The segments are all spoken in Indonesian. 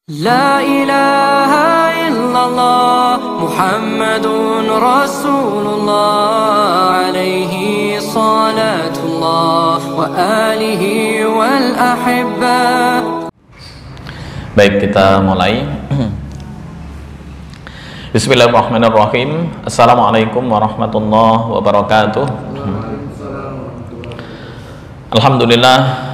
لا إله إلا الله محمد رسول الله عليه صلاة الله وآله والأحبة. Baik, kita mulai. Bismillahirrahmanirrahim. Assalamualaikum warahmatullahi wabarakatuh. Alhamdulillah,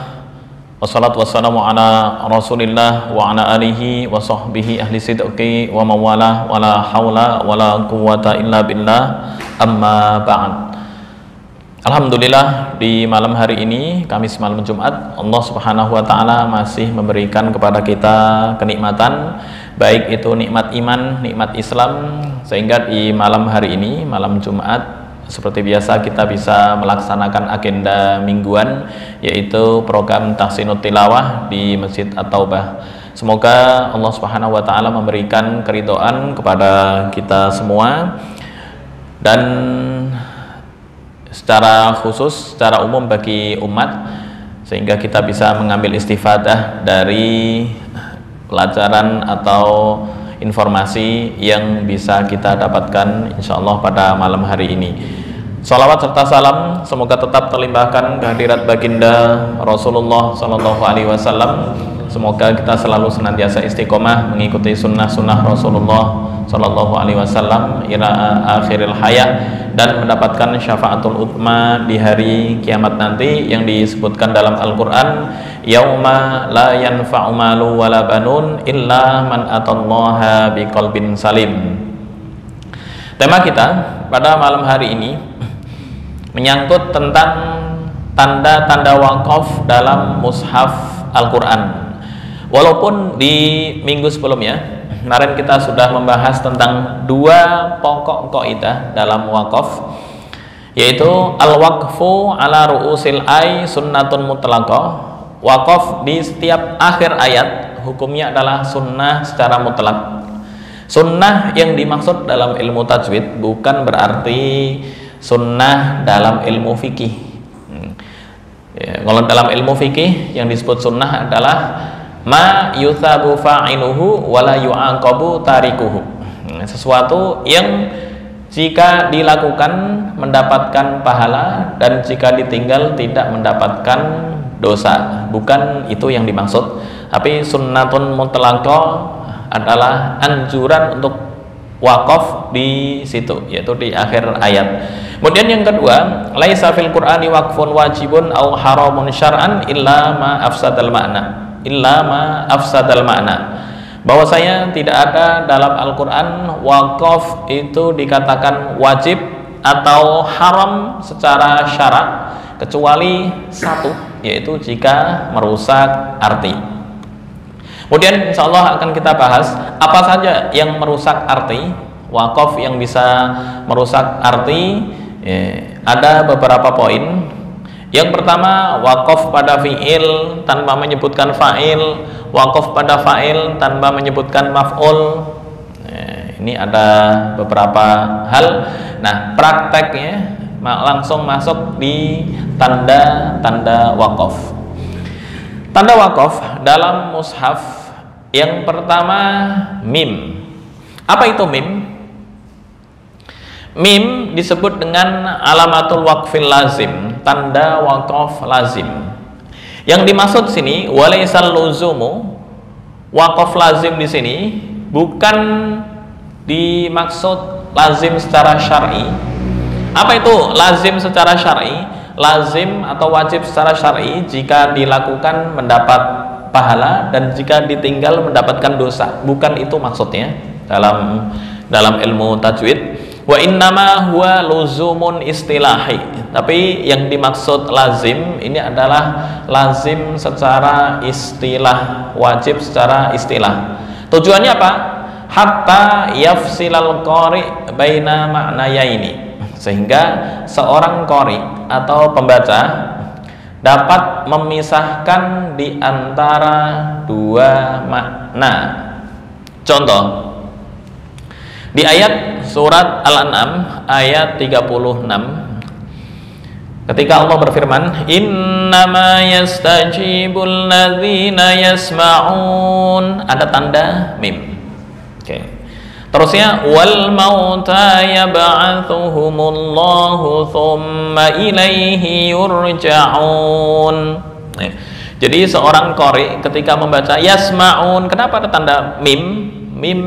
wassalatu wassalamu ala rasulillah wa ala alihi wa sahbihi ahli sidqi wa mawalah wa la hawla wa la quwwata illa billah, amma ba'd. Alhamdulillah, di malam hari ini, Kamis malam Jumat, Allah subhanahu wa ta'ala masih memberikan kepada kita kenikmatan, baik itu nikmat iman, nikmat Islam, sehingga di malam hari ini, malam Jumat, seperti biasa kita bisa melaksanakan agenda mingguan, yaitu program Tahsinut Tilawah di Masjid At-Taubah. Semoga Allah Subhanahu wa taala memberikan keridhaan kepada kita semua, dan secara khusus, secara umum bagi umat, sehingga kita bisa mengambil istifadah dari pelajaran atau informasi yang bisa kita dapatkan insyaallah pada malam hari ini. Salawat serta salam semoga tetap terlimpahkan kehadirat baginda Rasulullah Sallallahu Alaihi Wasallam. Semoga kita selalu senantiasa istiqomah mengikuti sunnah-sunnah Rasulullah Sallallahu Alaihi Wasallam ila akhiril hayat, dan mendapatkan syafaatul utma di hari kiamat nanti yang disebutkan dalam Al-Quran, yauma la yanfa'u malu wala banun illa man atallaha biqalbin salim. Tema kita pada malam hari ini menyangkut tentang tanda-tanda wakaf dalam mushaf Al-Quran. Walaupun di minggu sebelumnya, kemarin kita sudah membahas tentang dua pokok kaidah dalam wakaf, yaitu al-waqfu ala ru'usil ay sunnatun mutlaqah. Wakaf di setiap akhir ayat hukumnya adalah sunnah secara mutlak. Sunnah yang dimaksud dalam ilmu tajwid bukan berarti sunnah dalam ilmu fikih. Kalau dalam ilmu fikih yang disebut sunnah adalah ma yuthabu fa'iluhu wala yu'aqabu tarikuhu, sesuatu yang jika dilakukan mendapatkan pahala dan jika ditinggal tidak mendapatkan dosa. Bukan itu yang dimaksud, tapi sunnatun mutlaqah adalah anjuran untuk wakaf di situ, yaitu di akhir ayat. Kemudian yang kedua, laisa fil Qur'ani waqfun wajibun au haramun syar'an illa ma afsadal ma'na. Bahwasanya tidak ada dalam Al-Qur'an wakaf itu dikatakan wajib atau haram secara syarak kecuali satu, yaitu jika merusak arti. Kemudian insya Allah akan kita bahas apa saja yang merusak arti, wakaf yang bisa merusak arti. Ada beberapa poin. Yang pertama, wakaf pada fi'il tanpa menyebutkan fa'il, wakaf pada fa'il tanpa menyebutkan maf'ul. Ini ada beberapa hal. Nah, prakteknya langsung masuk di tanda-tanda wakaf. Tanda wakaf dalam mushaf yang pertama, mim. Apa itu mim? Mim disebut dengan alamatul waqfil lazim, tanda wakaf lazim. Yang dimaksud sini walaisal luzumu, wakaf lazim di sini bukan dimaksud lazim secara syar'i. Apa itu lazim secara syar'i? Lazim atau wajib secara syar'i jika dilakukan mendapat pahala dan jika ditinggal mendapatkan dosa. Bukan itu maksudnya dalam ilmu tajwid. Wa innama huwa luzumun istilahi. Tapi yang dimaksud lazim ini adalah lazim secara istilah, wajib secara istilah. Tujuannya apa? Hatta yafsilal qari baina ma'nayaini, sehingga seorang qari atau pembaca dapat memisahkan di antara dua makna. Contoh, di ayat surat Al-An'am ayat 36, Ketika Allah berfirman, innama yastajibul ladzina yasma'un, ada tanda mim. Oke. Terusnya wal mauta yab'atsuhumullahu tsumma ilaihi yurja'un. Jadi seorang qari ketika membaca yasma'un, kenapa ada tanda mim? Mim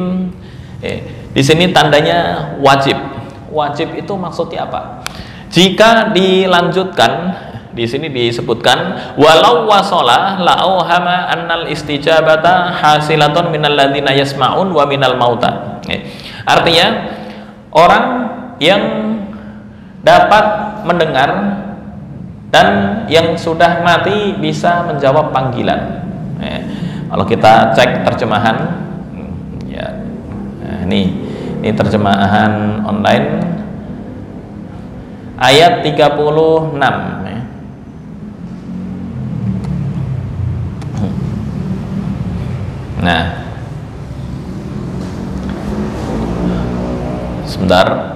di sini tandanya wajib. Wajib itu maksudnya apa? Jika dilanjutkan, di sini disebutkan walau wasola la'auhama annal istijabata hasilatun minal ladzina yasma'un wa minal mauta. Artinya orang yang dapat mendengar dan yang sudah mati bisa menjawab panggilan. Kalau kita cek terjemahan, ya, ini terjemahan online. Ayat 36 ya. Nah, sebentar.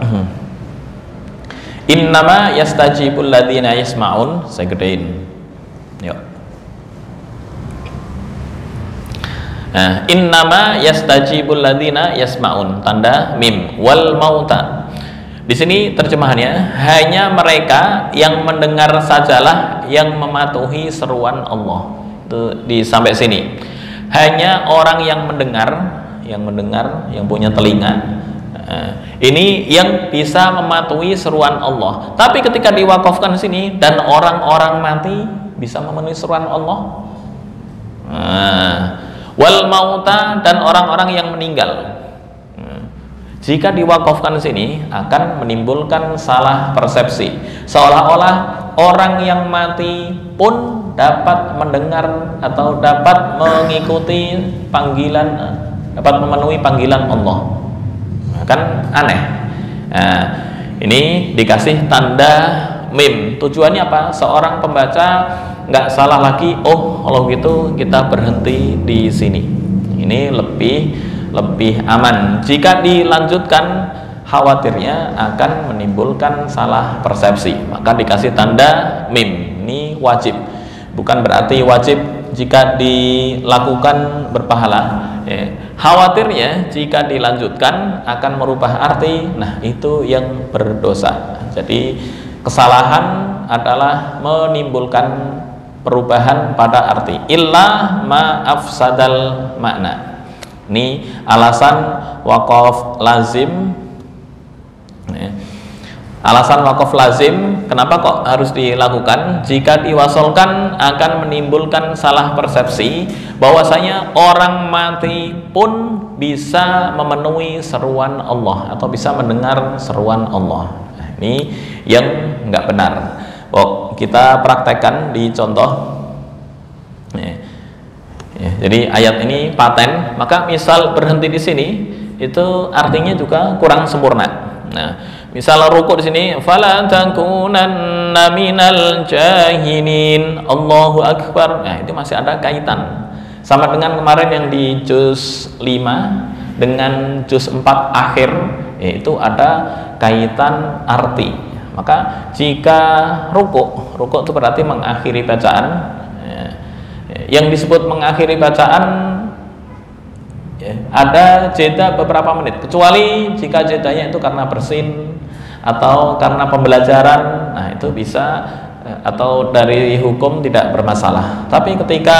Innama yastajibul ladzina yasma'un, saya gedein. Yuk. Nah, innama yastajibul ladzina yasma'un, tanda mim, wal mauta. Di sini terjemahannya, hanya mereka yang mendengar sajalah yang mematuhi seruan Allah. Itu sampai sini. Hanya orang yang mendengar, yang punya telinga, ini yang bisa mematuhi seruan Allah. Tapi ketika diwakafkan di sini, dan orang-orang mati bisa memenuhi seruan Allah. Wal mauta, dan orang-orang yang meninggal. Jika diwakafkan di sini akan menimbulkan salah persepsi, seolah-olah orang yang mati pun dapat mendengar atau dapat mengikuti panggilan, dapat memenuhi panggilan Allah. Kan aneh. Nah, ini dikasih tanda mim. Tujuannya apa? Seorang pembaca nggak salah lagi. Oh, kalau gitu kita berhenti di sini. Ini lebih aman. Jika dilanjutkan, khawatirnya akan menimbulkan salah persepsi, maka dikasih tanda mim. Ini wajib, bukan berarti wajib jika dilakukan berpahala. Khawatirnya jika dilanjutkan akan merubah arti, nah itu yang berdosa. Jadi kesalahan adalah menimbulkan perubahan pada arti. Illa ma afsadal makna. Ini alasan wakaf lazim. Alasan wakaf lazim, kenapa kok harus dilakukan? Jika diwasolkan akan menimbulkan salah persepsi bahwasanya orang mati pun bisa memenuhi seruan Allah atau bisa mendengar seruan Allah. Ini yang nggak benar. Oh, kita praktekkan di contoh. Jadi ayat ini paten, maka misal berhenti di sini itu artinya juga kurang sempurna. Nah, misal ruku di sini, fala takunanna minal jahilin, Allahu akbar. Nah, itu masih ada kaitan. Sama dengan kemarin yang di juz 5 dengan juz 4 akhir, itu ada kaitan arti. Maka jika ruku itu berarti mengakhiri bacaan. Yang disebut mengakhiri bacaan ada jeda beberapa menit, kecuali jika jedanya itu karena bersin atau karena pembelajaran, nah itu bisa, atau dari hukum tidak bermasalah. Tapi ketika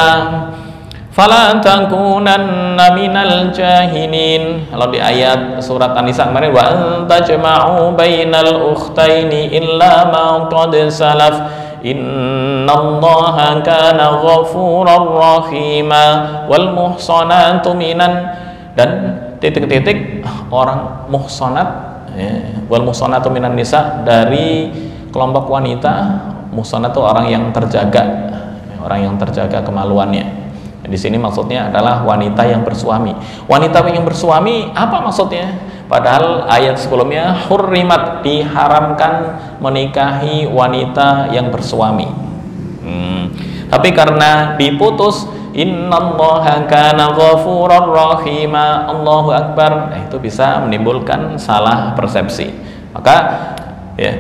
fala takunanna minal jahilin, kalau di ayat surat An-Nisa kemarin, wa antajma'u bainal ukhtaini illa ma qad salaf innallaha kana ghafurar rahima wal muhsanatu minan, dan titik-titik orang muhsanat, wal muhsanatu minan nisa, dari kelompok wanita. Muhsanat itu orang yang terjaga kemaluannya. Di sini maksudnya adalah wanita yang bersuami. Wanita yang bersuami apa maksudnya? Padahal ayat sebelumnya hurrimat, diharamkan menikahi wanita yang bersuami. Tapi karena diputus, innallaha kana ghafurar rahima, Allahu akbar, itu bisa menimbulkan salah persepsi. Maka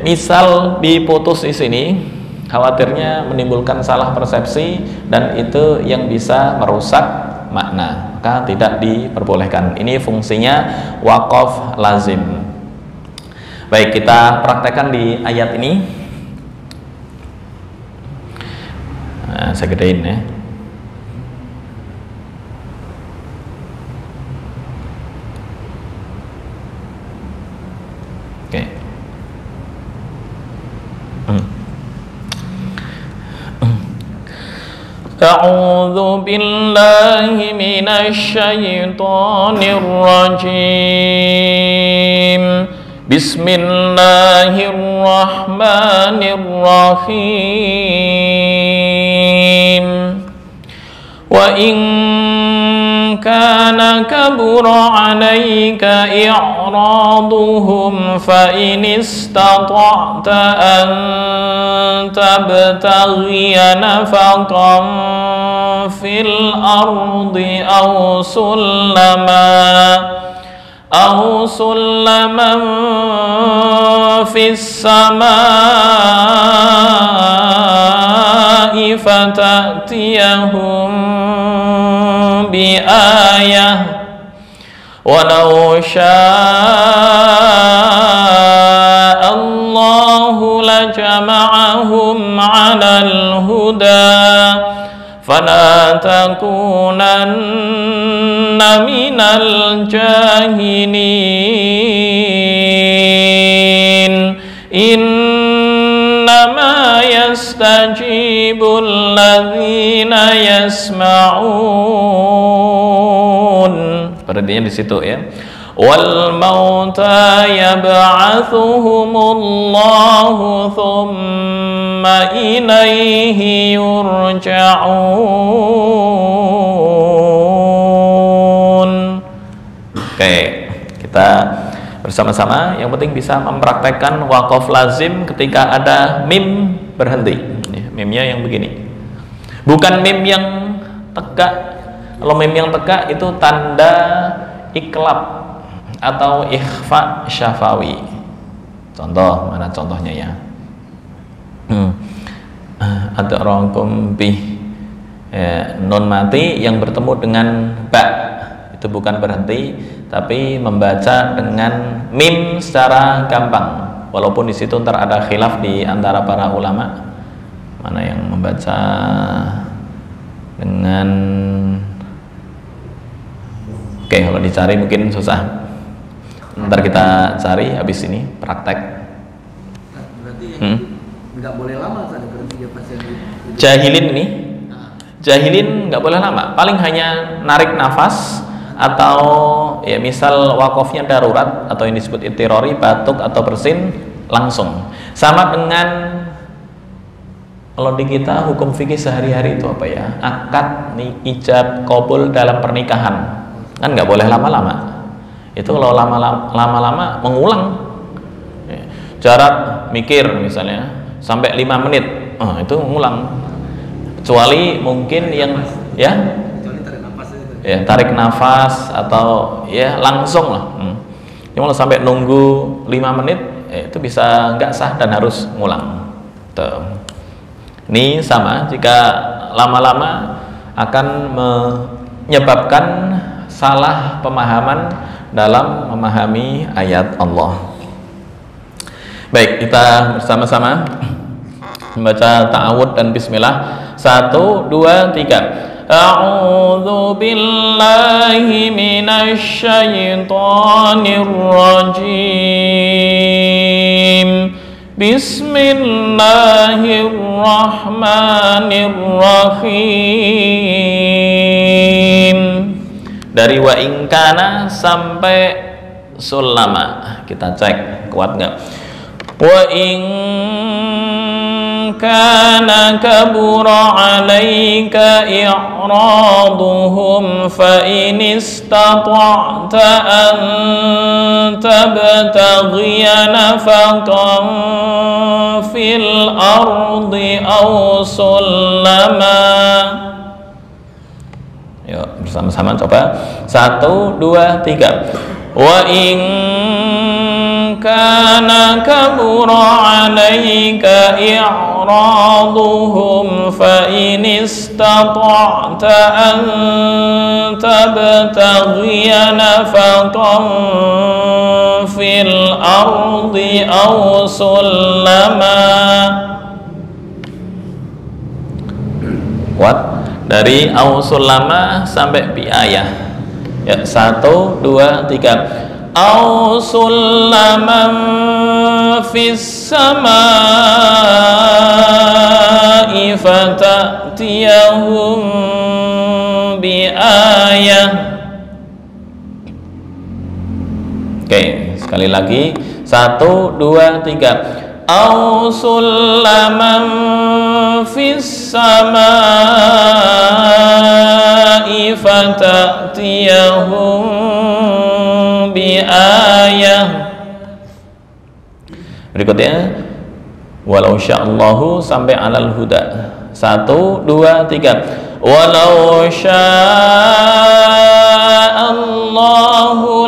misal diputus di sini, khawatirnya menimbulkan salah persepsi dan itu yang bisa merusak makna, maka tidak diperbolehkan. Ini fungsinya wakaf lazim. Baik, kita praktekkan di ayat ini. Nah, saya gedein ya. Oke. A'udzu billahi minasy syaithanir rajim. Bismillahirrahmanirrahim. Wa in kana kabura 'alaika i'raduhum fa in istata'ta an tabtaghiya nafaqan fil ardi aw sulaman fis samaa'i fatatiyahum bi ayah walau syaa Allahu lajama'ahum 'alal huda fala takunanna minal jahilin. Innama yastajibul ladzina yasma'un. Perhatian di situ ya. Wal mauta yab'atsuhumullahu tsumma ilaihi yurja'un. Oke, kita bersama-sama yang penting bisa mempraktekkan wakaf lazim ketika ada mim berhenti. Mimnya yang begini. Bukan mim yang tegak. Kalau mim yang tegak itu tanda iklab atau ikhfa syafawi. Contoh, mana contohnya ya? Adrakum bih, nun mati yang bertemu dengan ba, itu bukan berhenti, tapi membaca dengan mim secara gampang. Walaupun di situ ntar ada khilaf di antara para ulama, mana yang membaca dengan, oke, kalau dicari mungkin susah. Ntar kita cari habis ini praktek. Berarti nggak boleh lama tadi berhenti ya pasien itu. Jahilin ini, jahilin nggak boleh lama. Paling hanya narik nafas atau ya misal wakofnya darurat atau yang disebut itirori, batuk atau bersin langsung. Sama dengan kalau di kita hukum fikih sehari-hari itu apa ya? Akad, ijab, qabul dalam pernikahan kan nggak boleh lama-lama. Itu kalau lama-lama mengulang, jarak mikir misalnya sampai 5 menit, itu mengulang. Kecuali mungkin yang ya, ya tarik nafas atau ya langsung lah. Cuma kalau sampai nunggu 5 menit, itu bisa nggak sah dan harus ngulang. Tuh. Ini sama, jika lama-lama akan menyebabkan salah pemahaman dalam memahami ayat Allah. Baik, kita bersama-sama membaca ta'awud dan bismillah. 1, 2, 3. A'udzu billahi minasy syaithanir rajim. Bismillahirrahmanirrahim. Dari wa ingkana sampai sulama, kita cek kuat nggak? Wa in kana kabura 'alaika i'raduhum fa in istata'ta an tabtaghiya nafaqan fil ardi aw sulama. Yuk bersama-sama coba. 1, 2, 3. Wa in kana kabura 'alaika i'raduhum fa in istata'ta an tabtaghiya nafaqan fil ardi aw sulama. Dari ausulama sampai biayah ya, 1, 2, 3. Ausulaman fis samai fatatiyahum biayah. Oke, sekali lagi 1, 2, 3. Ausulaman fis samai fatatiyahum biayah. Berikutnya walau sya'allahu sampai alal huda. 1, 2, 3. Walau sya'allahu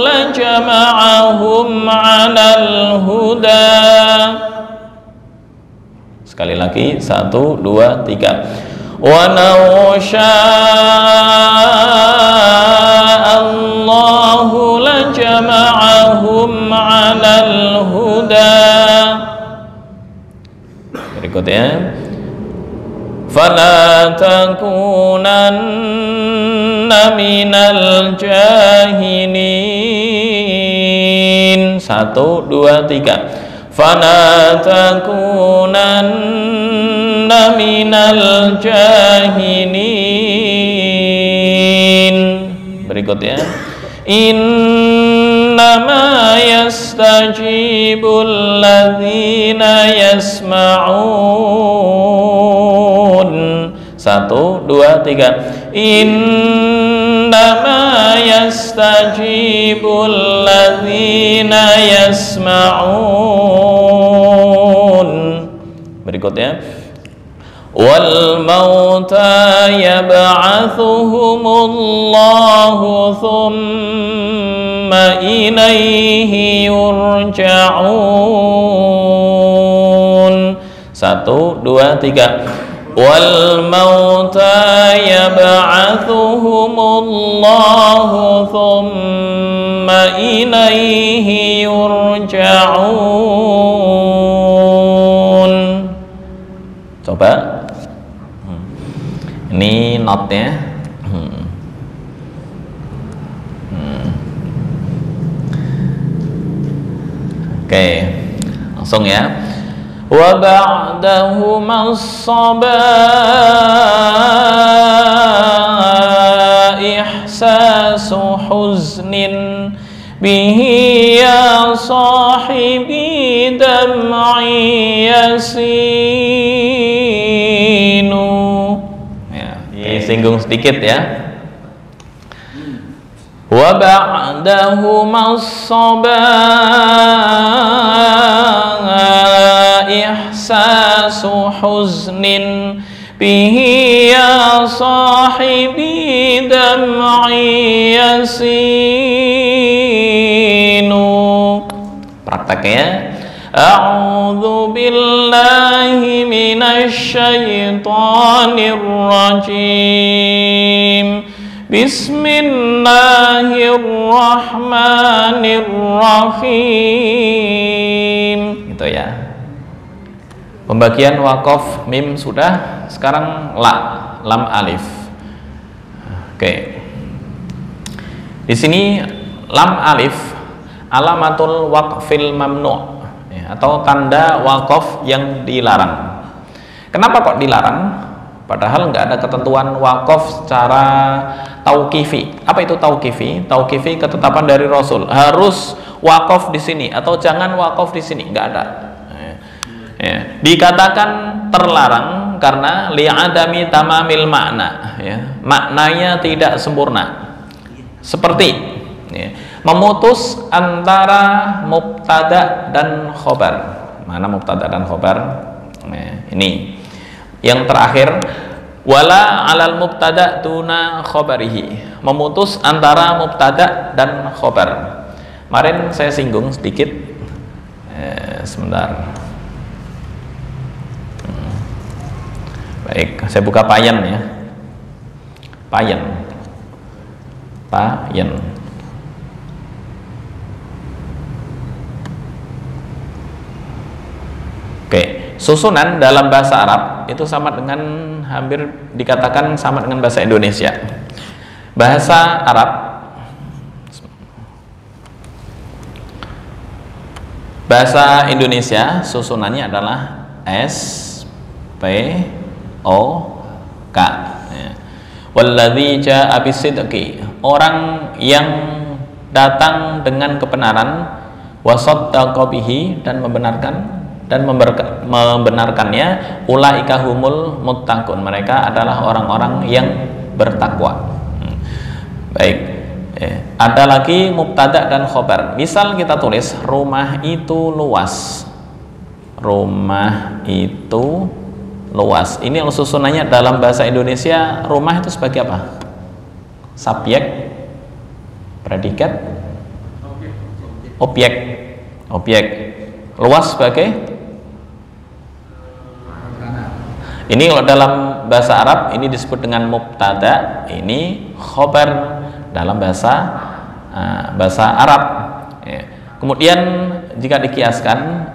lajama'ahum 'alal huda. Sekali lagi 1, 2, 3. Walau sya'allahu lajama'ahum 'alal huda. Berikutnya fala takunanna minal jahilin. 1, 2, 3. Fala takunanna minal jahilin. Berikutnya innama yastajibul ladzina yasma'un. 1, 2, 3. Innama yastajibul ladzina yasma'un. Berikutnya wal mauta yab'atsuhumullahu tsumma ilaihi yurja'un. 1, 2, 3. Wal mauta yab'atsuhumullahu tsumma ilaihi yurja'un. Coba ini notnya. Oke, langsung ya. Wa ba'dahuma as-sabah ihsasu huznin bihi ya sahibi dam'i yasinu. Ya, singgung sedikit ya. Wa ba'dahuma as-sabah ihsasu huznin bihi ya sahibi dam'i yasinu. Prakteknya a'udzu billahi minasy syaithanir rajim. Bismillahirrahmanirrahim. Gitu ya. Pembagian wakaf mim sudah, sekarang lam alif. Oke. Di sini lam alif alamatul waqfil mamnu' ya, atau tanda wakaf yang dilarang. Kenapa kok dilarang? Padahal nggak ada ketentuan wakaf secara tauqifi. Apa itu tauqifi? Tauqifi ketetapan dari Rasul. Harus wakaf di sini atau jangan wakaf di sini, nggak ada. Ya. Dikatakan terlarang karena li'adami tamamil makna. Ya. Maknanya tidak sempurna. Seperti ya, memutus antara mubtada dan khobar. Mana mubtada dan khobar? Nah, ini yang terakhir, wala alal mubtada tuna khobarihi, memutus antara mubtada dan khobar. Kemarin saya singgung sedikit Sebentar. Baik, saya buka Payan ya. Payan. Oke, susunan dalam bahasa Arab itu sama dengan, hampir dikatakan sama dengan bahasa Indonesia. Bahasa Arab, bahasa Indonesia susunannya adalah S P O K. Walladzi jaa'a bisidqi, orang yang datang dengan kebenaran, wasaddaqa bihi, dan membenarkannya, ulaika humul muttaqun, mereka adalah orang-orang yang bertakwa. Baik, ada lagi mubtada dan khobar. Misal kita tulis rumah itu luas. Rumah itu luas. Ini susunannya dalam bahasa Indonesia, rumah itu sebagai apa? Subjek, predikat, objek. Luas sebagai, ini kalau dalam bahasa Arab ini disebut dengan mubtada, ini khobar dalam bahasa Arab. Kemudian jika dikiaskan,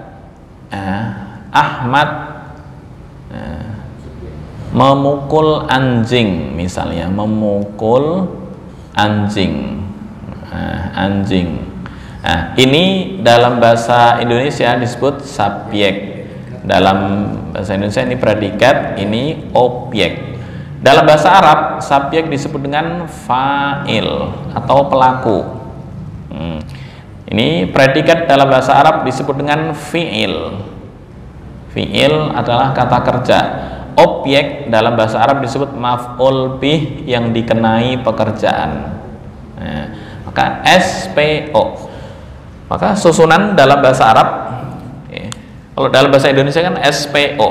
Ahmad memukul anjing, misalnya memukul anjing. Ini dalam bahasa Indonesia disebut subjek, dalam bahasa Indonesia ini predikat, ini objek. Dalam bahasa Arab subjek disebut dengan fa'il atau pelaku. Ini predikat dalam bahasa Arab disebut dengan fi'il. Fi'il adalah kata kerja. Objek dalam bahasa Arab disebut maf'ul bih, yang dikenai pekerjaan. Maka SPO. Maka susunan dalam bahasa Arab, kalau dalam bahasa Indonesia kan SPO,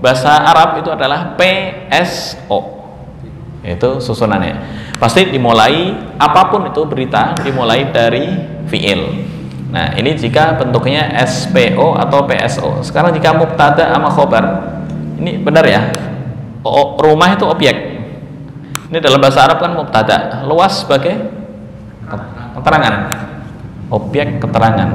bahasa Arab itu adalah PSO. Itu susunannya. Pasti dimulai, apapun itu berita dimulai dari fi'il. Nah, ini jika bentuknya SPO atau PSO. Sekarang jika mubtada sama khobar, ini benar ya, rumah itu objek. Ini dalam bahasa Arab kan mubtada, luas sebagai keterangan, objek keterangan.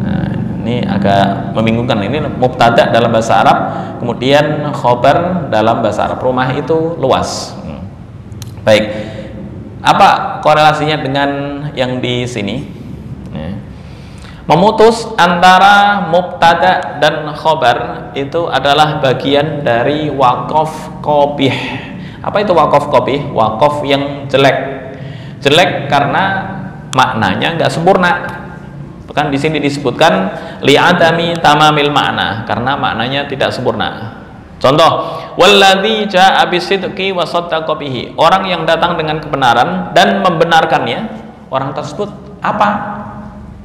Nah, ini agak membingungkan. Ini mubtada dalam bahasa Arab, kemudian khobar dalam bahasa Arab, rumah itu luas. Baik, apa korelasinya dengan yang di sini? Memutus antara mubtada dan khobar itu adalah bagian dari waqaf qabih. Apa itu waqaf qabih? Waqaf yang jelek. Jelek karena maknanya nggak sempurna. Bahkan di sini disebutkan li'adami tamamil makna, karena maknanya tidak sempurna. Contoh, walladzi jaa'a bisidqi wa saddaqa bihi, orang yang datang dengan kebenaran dan membenarkannya, orang tersebut apa?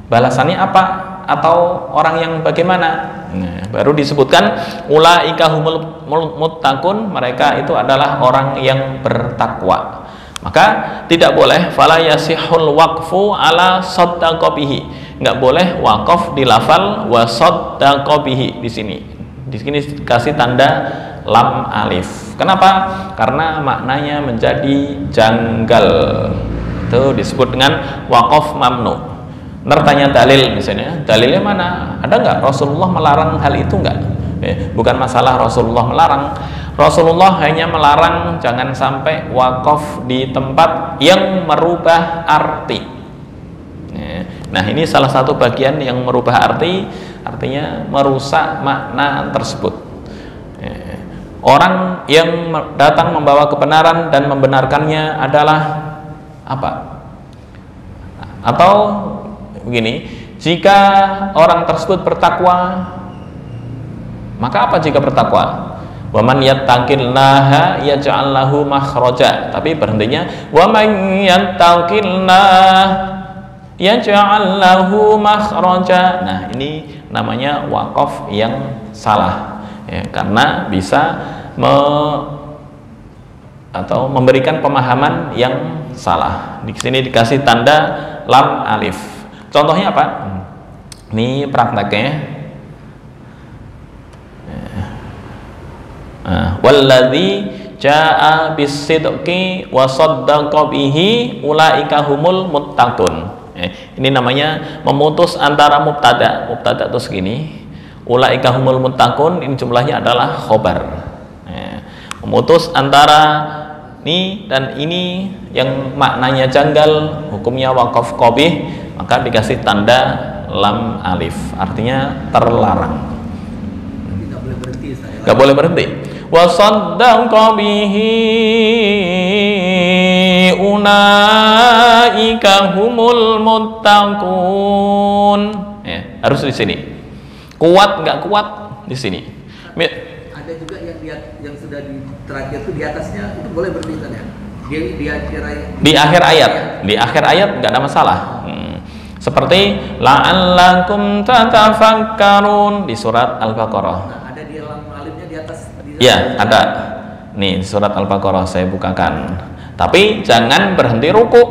Balasannya apa? Atau orang yang bagaimana? Nah, baru disebutkan ulaika humul muttaqun, mereka itu adalah orang yang bertakwa. Maka tidak boleh fala yasihul waqfu ala saddaqa bihi. Enggak boleh wakaf di lafal wa saddaqa bihi di sini. Di sini dikasih tanda lam alif. Kenapa? Karena maknanya menjadi janggal. Itu disebut dengan wakaf mamnu. Tanya dalil, misalnya dalilnya mana? Ada nggak Rasulullah melarang hal itu? Nggak. Bukan masalah Rasulullah melarang. Rasulullah hanya melarang jangan sampai wakaf di tempat yang merubah arti. Nah, ini salah satu bagian yang merubah arti, artinya merusak makna tersebut. Orang yang datang membawa kebenaran dan membenarkannya adalah apa? Atau begini, jika orang tersebut bertakwa, maka apa jika bertakwa? Wa man yattaqillaha yaj'al lahu makhraja. Tapi berhentinya wa man yattaqillaha yaj'al lahu makhraja. Nah, ini namanya wakaf yang salah. Karena bisa atau memberikan pemahaman yang salah. Di sini dikasih tanda lam alif. Contohnya apa? Ini prakteknya. Walladzi jaa bis-sidqi wa saddaqa bihi ulaika humul muttaqun. Ini namanya memutus antara mubtada terus gini. Ulaika humul muttaqun, ini jumlahnya adalah khobar. Memutus antara ini dan ini yang maknanya janggal, hukumnya waqaf qabih, maka dikasih tanda lam alif, artinya terlarang. Nggak boleh berhenti saya. Nggak boleh berhenti. Wa saddaqa bihi ulaika humul muttaqun. Harus di sini. Kuat nggak kuat di sini. Ada juga yang sudah di terakhir itu di atasnya itu boleh berhenti kan ya? Di akhir ayat. Di akhir ayat nggak ada masalah. Seperti la'allakum tatafakkarun di surat Al-Baqarah. Nah, ada di lam alifnya di atas. Ya, ada. Nih surat Al-Baqarah saya bukakan. Tapi jangan berhenti ruku.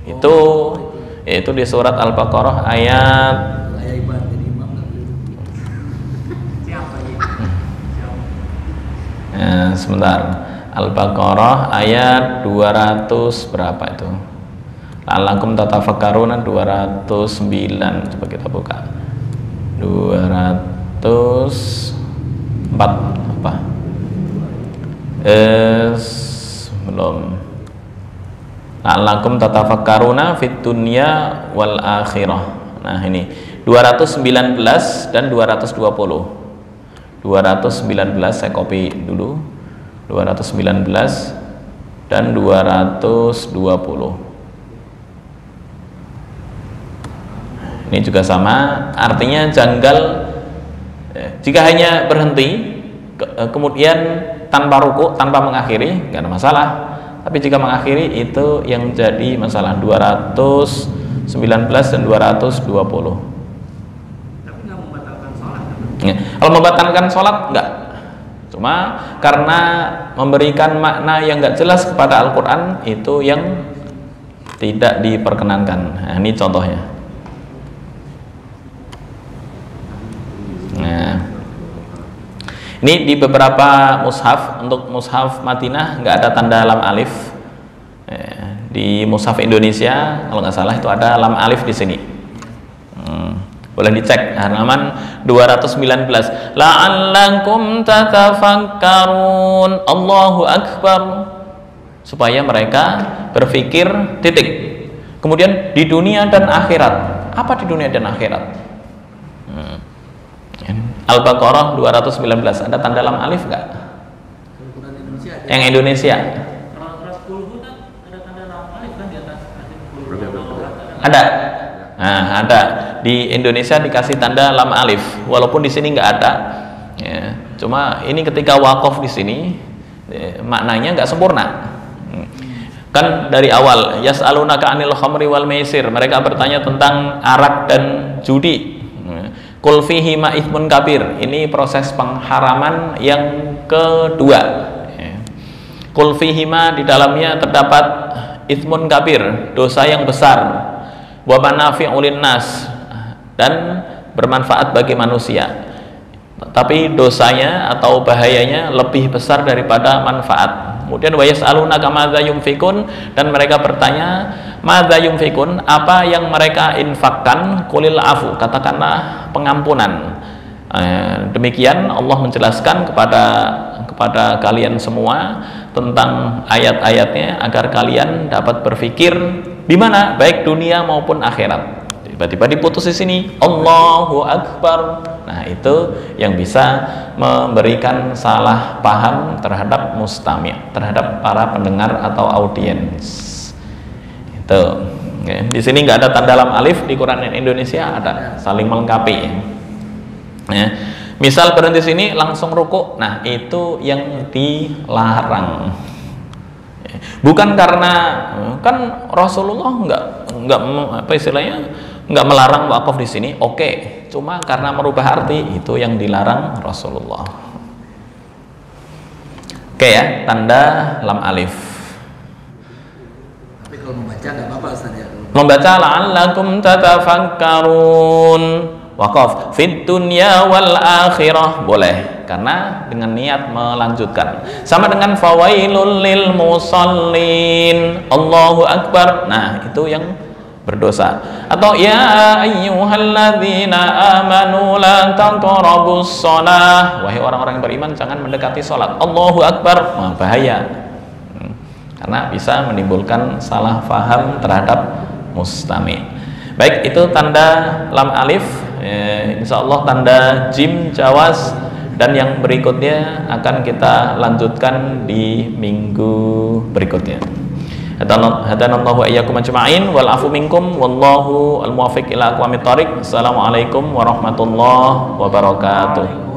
Itu di surat Al-Baqarah ayat. Saya ibadah jadi imam nggak boleh ruku. Siapa ini? Sebentar. Al-Baqarah ayat 200 berapa itu? La'allakum tatafakkaruna 209. Coba kita buka. 204 apa? Belum. La'allakum tatafakkaruna fid dunya wal akhirah. Nah, ini 219 dan 220. 219 saya copy dulu. 219 dan 220. Ini juga sama, artinya janggal jika hanya berhenti kemudian tanpa ruku, tanpa mengakhiri, nggak ada masalah. Tapi jika mengakhiri itu yang jadi masalah. 219 dan 220. Tapi nggak membatalkan sholat. Kalau membatalkan sholat nggak. Cuma karena memberikan makna yang nggak jelas kepada Al-Quran itu yang tidak diperkenankan. Nah, ini contohnya. Nah, ini di beberapa mushaf, untuk mushaf Madinah nggak ada tanda lam alif. Di mushaf Indonesia kalau nggak salah itu ada lam alif di sini. Boleh dicek halaman 219. La'allakum tatafakkarun. Allahu akbar. Supaya mereka berpikir titik. Kemudian di dunia dan akhirat. Apa di dunia dan akhirat? Al-Baqarah 219 ada tanda lam alif nggak? Yang Indonesia. Ada. Nah, ada di Indonesia dikasih tanda lam alif, walaupun di sini nggak ada. Ya, cuma ini ketika wakaf di sini maknanya nggak sempurna. Kan dari awal yas'alunaka 'anil khamri wal maisir, mereka bertanya tentang arak dan judi. Qul fihi ma itsmun kabir, ini proses pengharaman yang kedua. Qul fihi ma, di dalamnya terdapat itsmun kabir, dosa yang besar. Wa manafi'u linnas, dan bermanfaat bagi manusia. Tapi dosanya atau bahayanya lebih besar daripada manfaat. Kemudian wa yas'alunaka madza yunfikun, dan mereka bertanya madza yunfikun, apa yang mereka infakkan? Qulil afu, katakanlah pengampunan. Demikian Allah menjelaskan kepada kalian semua tentang ayat-ayatnya agar kalian dapat berpikir di mana, baik dunia maupun akhirat. Tiba-tiba diputus di sini Allahu Akbar. Nah, itu yang bisa memberikan salah paham terhadap mustami', terhadap para pendengar atau audiens. Itu. Oke. Di sini nggak ada tanda lam alif, di Quran Indonesia ada, saling melengkapi. Ya. Misal berhenti sini langsung ruku, nah itu yang dilarang. Bukan karena kan Rasulullah nggak apa istilahnya nggak melarang wakaf di sini, oke. Cuma karena merubah arti itu yang dilarang Rasulullah. Oke ya, tanda lam alif. Tapi kalau membaca nggak apa-apa Ustaz ya. Membaca la'allakum tatafakkarun waqaf fid dunya wal akhirah, boleh, karena dengan niat melanjutkan. Sama dengan fawailul lil musallin, Allahu akbar, nah itu yang berdosa. Atau ya ayyuhalladzina amanu la taqrabus shalah, wahai orang-orang yang beriman jangan mendekati salat, Allahu akbar, wah, bahaya. Karena bisa menimbulkan salah faham terhadap mustami'. Baik, itu tanda lam alif, insya Allah tanda jim jawaz, dan yang berikutnya akan kita lanjutkan di minggu berikutnya. Hadanallahu wa iyyakum ajma'in wal afu minkum wallahu al muwaffiq ila aqwamit thoriq. Assalamualaikum warahmatullahi wabarakatuh.